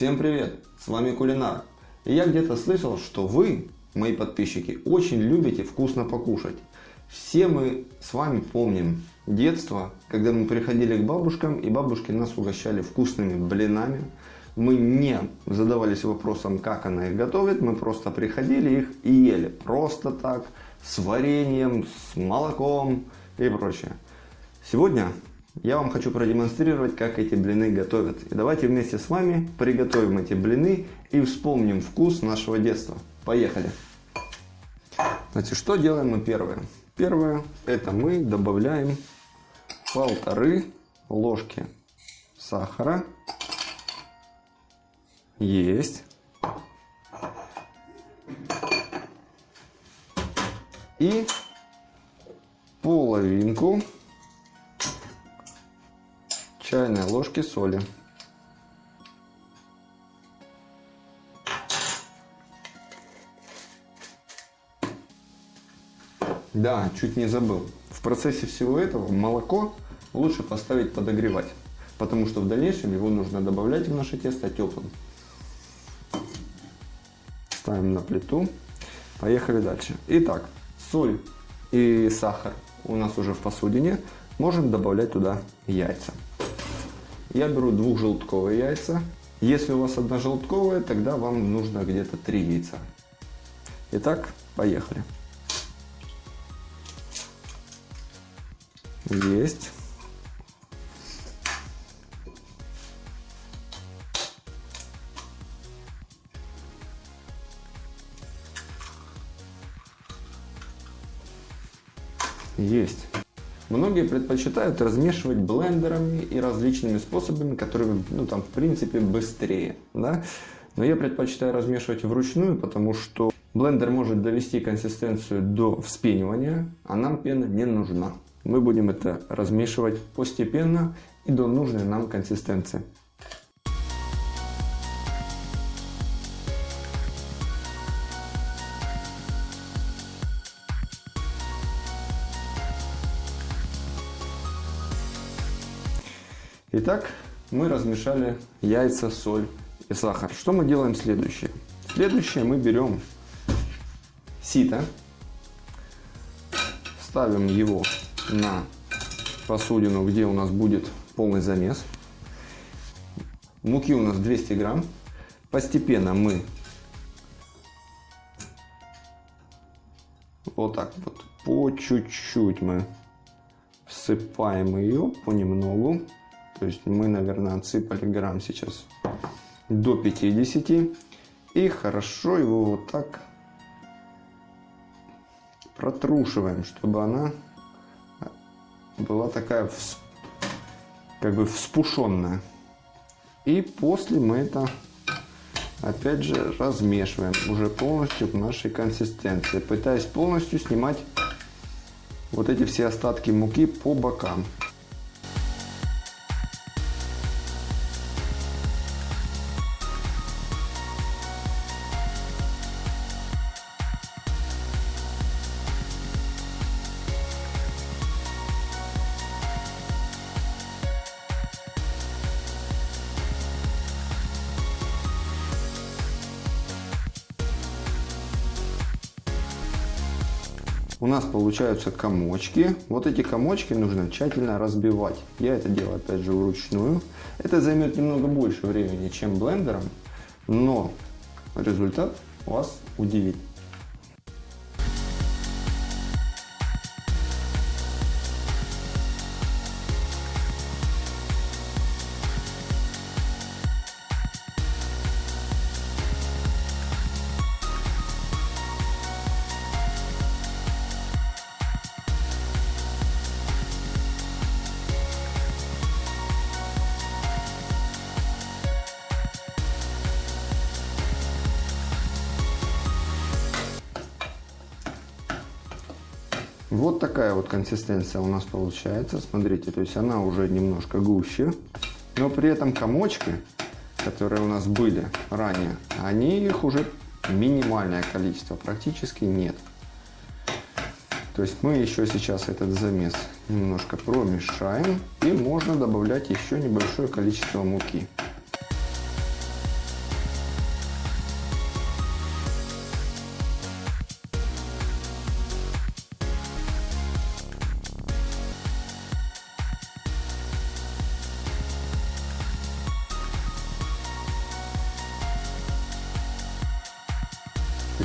Всем привет! С вами Кулинар. И я где-то слышал, что вы, мои подписчики, очень любите вкусно покушать. Все мы с вами помним детство, когда мы приходили к бабушкам, и бабушки нас угощали вкусными блинами. Мы не задавались вопросом, как она их готовит, мы просто приходили их и ели. Просто так, с вареньем, с молоком и прочее. Сегодня я вам хочу продемонстрировать, как эти блины готовят. И давайте вместе с вами приготовим эти блины и вспомним вкус нашего детства. Поехали! Значит, что делаем мы первое? Первое, это мы добавляем 1,5 ложки сахара. Есть. И половинку чайной ложки соли. Да, чуть не забыл. В процессе всего этого молоко лучше поставить подогревать, потому что в дальнейшем его нужно добавлять в наше тесто теплым. Ставим на плиту. Поехали дальше. Итак, соль и сахар у нас уже в посудине. Можем добавлять туда яйца. Я беру 2-желтковые яйца. Если у вас 1-желтковое, тогда вам нужно где-то 3 яйца. Итак, поехали. Есть. Есть. Многие предпочитают размешивать блендерами и различными способами, которые, в принципе, быстрее, да? Но я предпочитаю размешивать вручную, потому что блендер может довести консистенцию до вспенивания, а нам пена не нужна. Мы будем это размешивать постепенно и до нужной нам консистенции. Итак, мы размешали яйца, соль и сахар. Что мы делаем следующее? Следующее мы берем сито, ставим его на посудину, где у нас будет полный замес. Муки у нас 200 грамм. Постепенно мы вот так вот по чуть-чуть мы всыпаем ее понемногу. То есть мы, наверное, отсыпали грамм сейчас до 50. И хорошо его вот так протрушиваем, чтобы она была такая как бы вспушенная. И после мы это опять же размешиваем уже полностью в нашей консистенции, пытаясь полностью снимать вот эти все остатки муки по бокам. У нас получаются комочки. Вот эти комочки нужно тщательно разбивать. Я это делаю опять же вручную. Это займет немного больше времени, чем блендером, но результат вас удивит. Вот такая вот консистенция у нас получается. Смотрите, то есть она уже немножко гуще, но при этом комочки, которые у нас были ранее, их уже минимальное количество, практически нет. То есть мы еще сейчас этот замес немножко промешаем, и можно добавлять еще небольшое количество муки.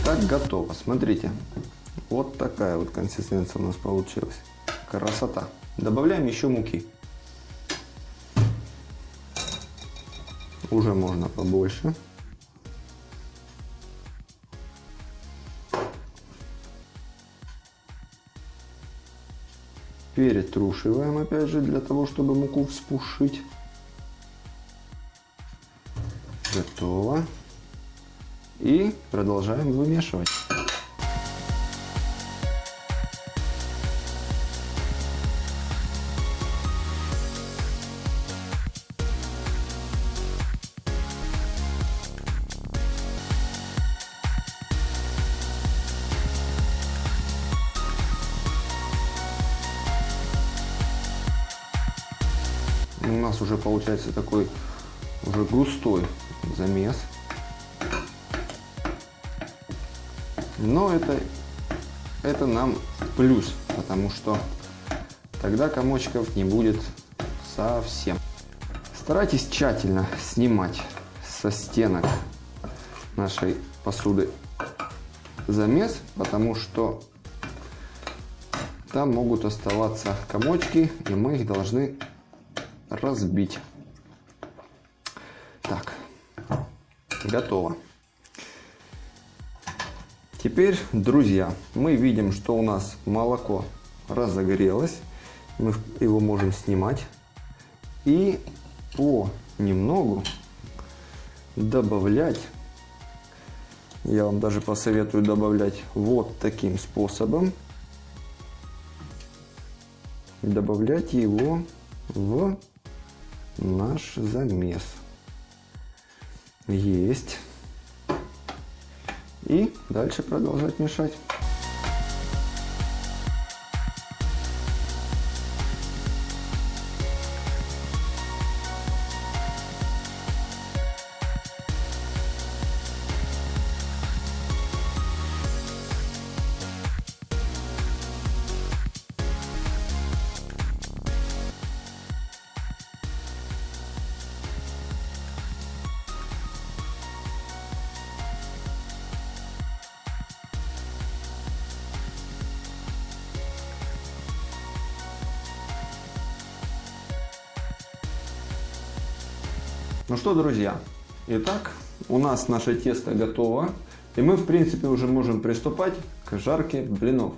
Итак, готово. Смотрите, вот такая вот консистенция у нас получилась. Красота. Добавляем еще муки. Уже можно побольше. Перетрушиваем опять же для того, чтобы муку вспушить. Готово. И продолжаем вымешивать. У нас уже получается такой уже густой замес. Но это нам плюс, потому что тогда комочков не будет совсем. Старайтесь тщательно снимать со стенок нашей посуды замес, потому что там могут оставаться комочки, и мы их должны разбить. Так, готово. Теперь, друзья, мы видим, что у нас молоко разогрелось. Мы его можем снимать и понемногу добавлять. Я вам даже посоветую добавлять вот таким способом. Добавлять его в наш замес. Есть. И дальше продолжать мешать. Ну что, друзья, итак, у нас наше тесто готово, и мы, в принципе, уже можем приступать к жарке блинов.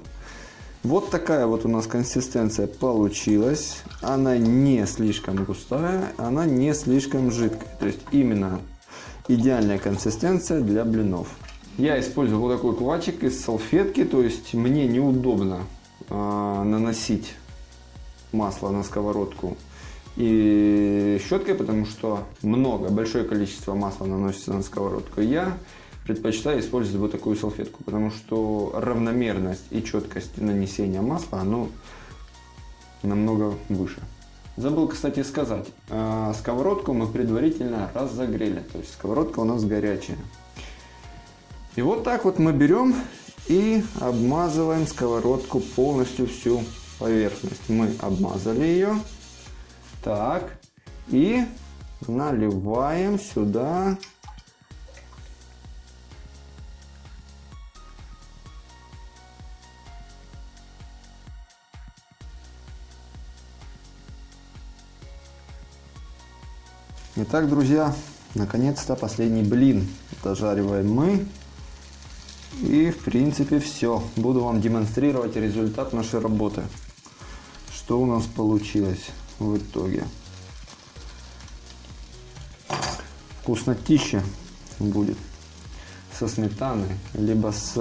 Вот такая вот у нас консистенция получилась. Она не слишком густая, она не слишком жидкая. То есть именно идеальная консистенция для блинов. Я использую вот такой кулачек из салфетки, то есть мне неудобно наносить масло на сковородку и щеткой, потому что большое количество масла наносится на сковородку. Я предпочитаю использовать вот такую салфетку, потому что равномерность и четкость нанесения масла, оно намного выше. Забыл, кстати, сказать, сковородку мы предварительно разогрели, то есть сковородка у нас горячая. И вот так вот мы берем и обмазываем сковородку полностью всю поверхность. Мы обмазали ее. Так, и наливаем сюда Итак, друзья, наконец-то последний блин дожариваем мы. И в принципе все. Буду вам демонстрировать результат нашей работы. Что у нас получилось в итоге. Вкуснотища будет со сметаной, либо с,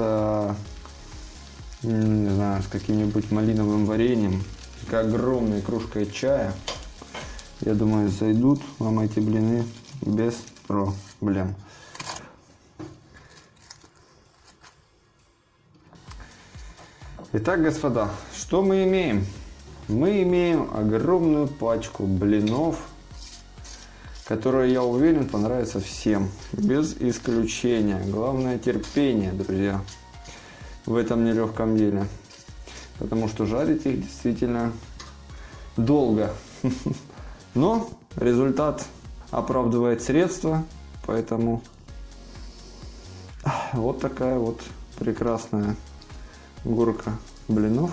не знаю, с каким-нибудь малиновым вареньем, с огромной кружкой чая. Я думаю, зайдут вам эти блины без проблем. Итак, господа, что мы имеем? Мы имеем огромную пачку блинов, которые, я уверен, понравятся всем, без исключения. Главное терпение, друзья, в этом нелегком деле, потому что жарить их действительно долго. Но результат оправдывает средства, поэтому Вот такая вот прекрасная горка блинов.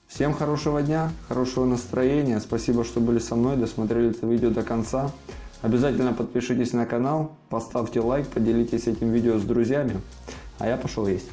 Всем хорошего дня, хорошего настроения. Спасибо, что были со мной, досмотрели это видео до конца. Обязательно подпишитесь на канал, поставьте лайк, поделитесь этим видео с друзьями. А я пошел есть.